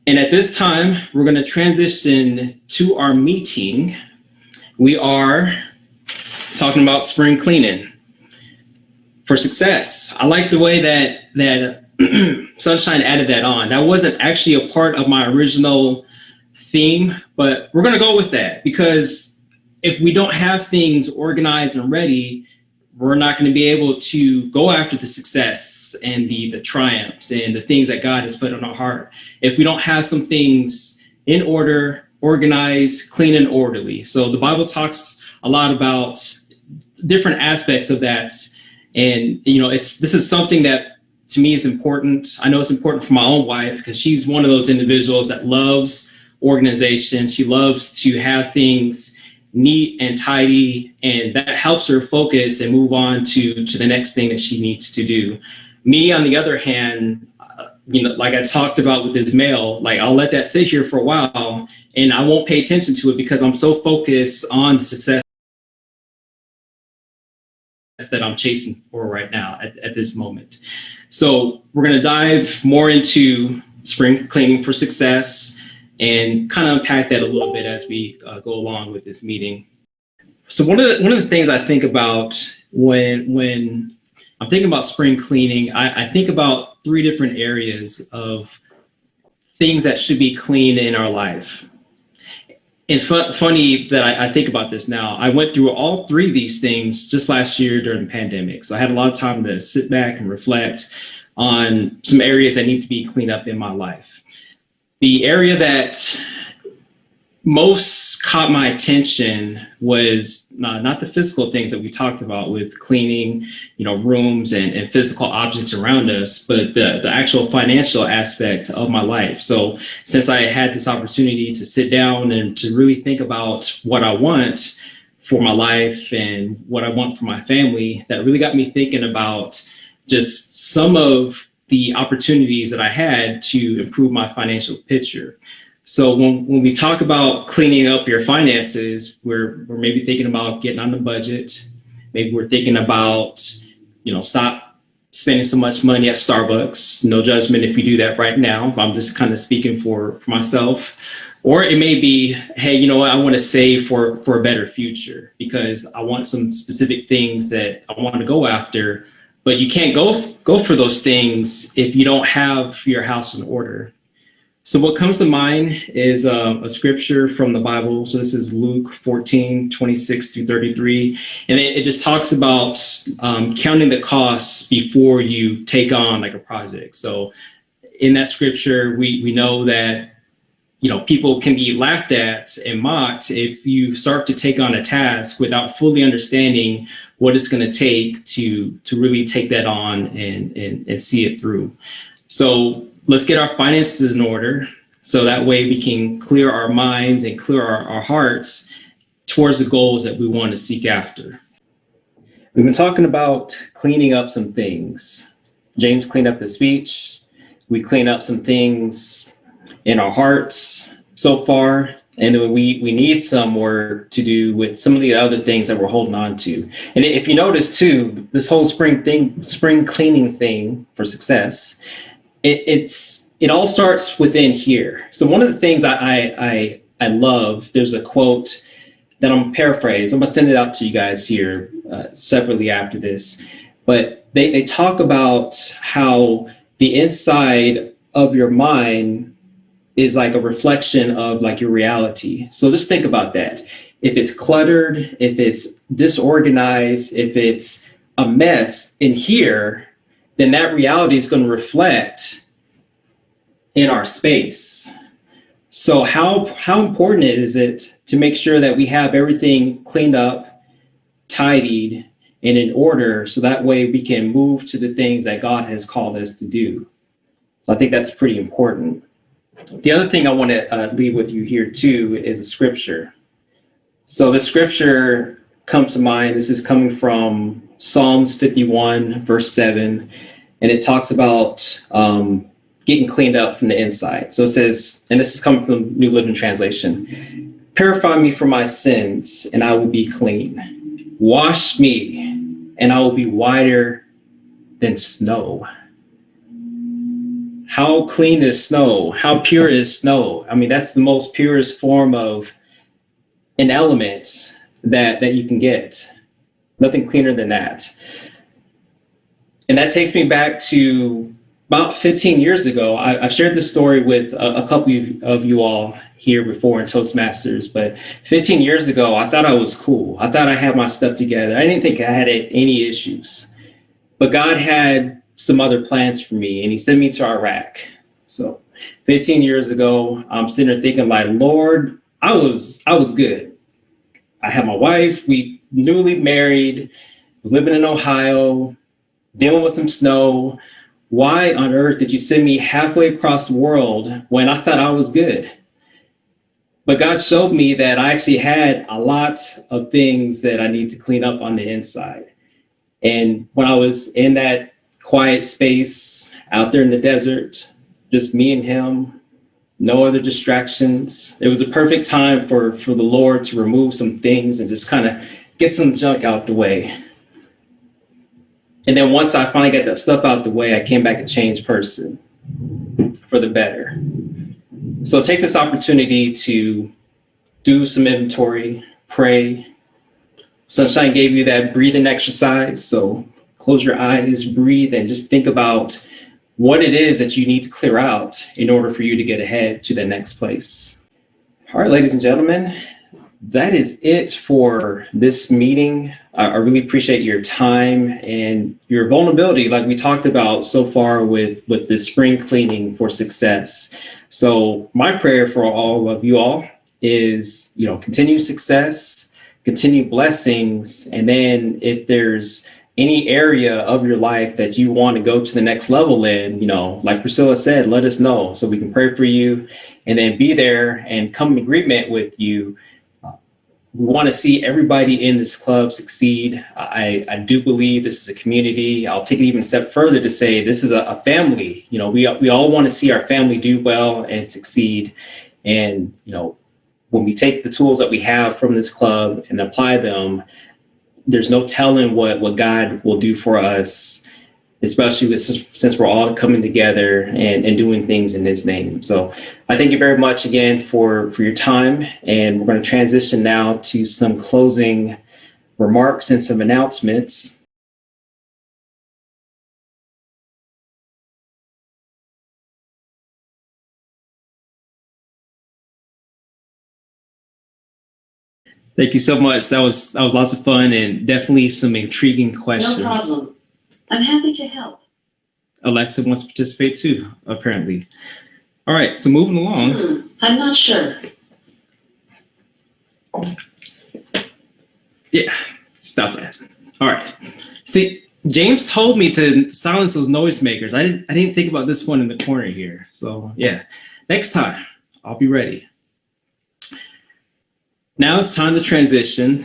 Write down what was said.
And at this time, we're going to transition to our meeting. We are talking about spring cleaning for success. I like the way that Sunshine added that on. That wasn't actually a part of my original theme, but we're going to go with that, because if we don't have things organized and ready, we're not going to be able to go after the success and the triumphs and the things that God has put on our heart if we don't have some things in order, organized, clean, and orderly. So the Bible talks a lot about different aspects of that. And, this is something that to me is important. I know it's important for my own wife, because she's one of those individuals that loves organization. She loves to have things neat and tidy, and that helps her focus and move on to the next thing that she needs to do. Me, on the other hand, like I talked about with this mail, like I'll let that sit here for a while and I won't pay attention to it because I'm so focused on the success that I'm chasing for right now at this moment. So we're going to dive more into spring cleaning for success and kind of unpack that a little bit as we go along with this meeting. So one of the things I think about when I'm thinking about spring cleaning, I think about three different areas of things that should be clean in our life. And funny that I think about this now. I went through all three of these things just last year during the pandemic. So I had a lot of time to sit back and reflect on some areas that need to be cleaned up in my life. The area that most caught my attention was not the physical things that we talked about with cleaning, rooms and physical objects around us, but the actual financial aspect of my life. So since I had this opportunity to sit down and to really think about what I want for my life and what I want for my family, that really got me thinking about just some of the opportunities that I had to improve my financial picture. So when we talk about cleaning up your finances, we're maybe thinking about getting on the budget. Maybe we're thinking about, stop spending so much money at Starbucks. No judgment if you do that right now. I'm just kind of speaking for myself. Or it may be, hey, you know what, I want to save for a better future because I want some specific things that I want to go after. But you can't go for those things if you don't have your house in order. So what comes to mind is a scripture from the Bible. So this is Luke 14:26-33. And it just talks about counting the costs before you take on like a project. So in that scripture, we know that, people can be laughed at and mocked if you start to take on a task without fully understanding what it's going to take to really take that on and see it through. So let's get our finances in order so that way we can clear our minds and clear our hearts towards the goals that we want to seek after. We've been talking about cleaning up some things. James cleaned up the speech. We cleaned up some things in our hearts so far. And we need some work to do with some of the other things that we're holding on to. And if you notice too, this whole spring cleaning thing for success, it all starts within here. So one of the things I love, there's a quote that I'm paraphrasing. I'm gonna send it out to you guys here separately after this. But they talk about how the inside of your mind is like a reflection of like your reality. So just think about that. If it's cluttered, if it's disorganized, if it's a mess in here, then that reality is going to reflect in our space. So how important is it to make sure that we have everything cleaned up, tidied, and in order, so that way we can move to the things that God has called us to do. So I think that's pretty important. The other thing I want to leave with you here too is a scripture. So the scripture comes to mind. This is coming from Psalms 51, verse 7. And it talks about getting cleaned up from the inside. So it says, and this is coming from New Living Translation, "Purify me from my sins, and I will be clean. Wash me, and I will be whiter than snow." how clean is snow? How pure is snow? I mean, that's the most purest form of an element that you can get. Nothing cleaner than that. And that takes me back to about 15 years ago. I've shared this story with a couple of you all here before in Toastmasters, but 15 years ago, I thought I was cool. I thought I had my stuff together. I didn't think I had any issues. But God had some other plans for me, and he sent me to Iraq. So 15 years ago, I'm sitting there thinking like, Lord, I was good. I had my wife, we newly married, was living in Ohio, dealing with some snow. Why on earth did you send me halfway across the world when I thought I was good? But God showed me that I actually had a lot of things that I need to clean up on the inside. And when I was in that quiet space out there in the desert, just me and him, no other distractions, it was a perfect time for the Lord to remove some things and just kind of get some junk out the way. And then once I finally got that stuff out the way, I came back a changed person for the better. So take this opportunity to do some inventory, pray. Sunshine gave you that breathing exercise. So close your eyes, breathe, and just think about what it is that you need to clear out in order for you to get ahead to the next place. All right, ladies and gentlemen, that is it for this meeting. I really appreciate your time and your vulnerability, like we talked about so far with the spring cleaning for success. So my prayer for all of you all is, continued success, continued blessings, and then if there's any area of your life that you want to go to the next level in, like Priscilla said, let us know so we can pray for you and then be there and come in agreement with you. We want to see everybody in this club succeed. I do believe this is a community. I'll take it even a step further to say this is a family. We all want to see our family do well and succeed. And, when we take the tools that we have from this club and apply them, there's no telling what God will do for us, especially since we're all coming together and doing things in his name. So I thank you very much again for your time. And we're going to transition now to some closing remarks and some announcements. Thank you so much. That was lots of fun and definitely some intriguing questions. No problem. I'm happy to help. Alexa wants to participate too, apparently. All right, so moving along. I'm not sure. Yeah, stop that. All right. See, James told me to silence those noisemakers. I didn't think about this one in the corner here. So yeah, next time I'll be ready. Now it's time to transition